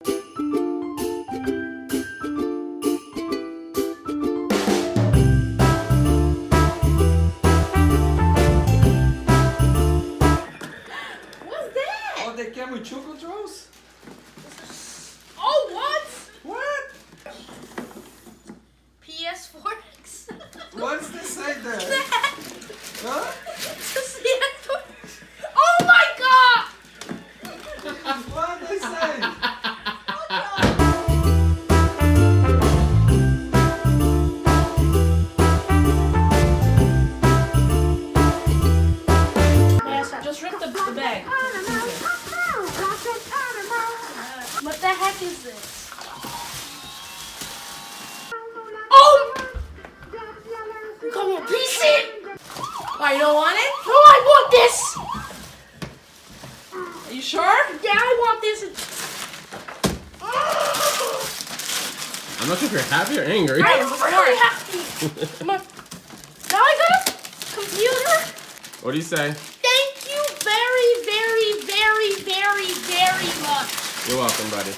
What's that? Oh, they came with two controls? Oh, what? What? PS4. What's this say there? Huh? Oh my god! What did they say? Just rip the bag. What the heck is this? Oh! Come on, piece it! Oh, you don't want it? No, I want this! Are you sure? Yeah, I want this. I'm not sure if you're happy or angry. I'm really happy. Come on. Now I got a computer. What do you say? Thank you very, very, very, very, very much. You're welcome, buddy.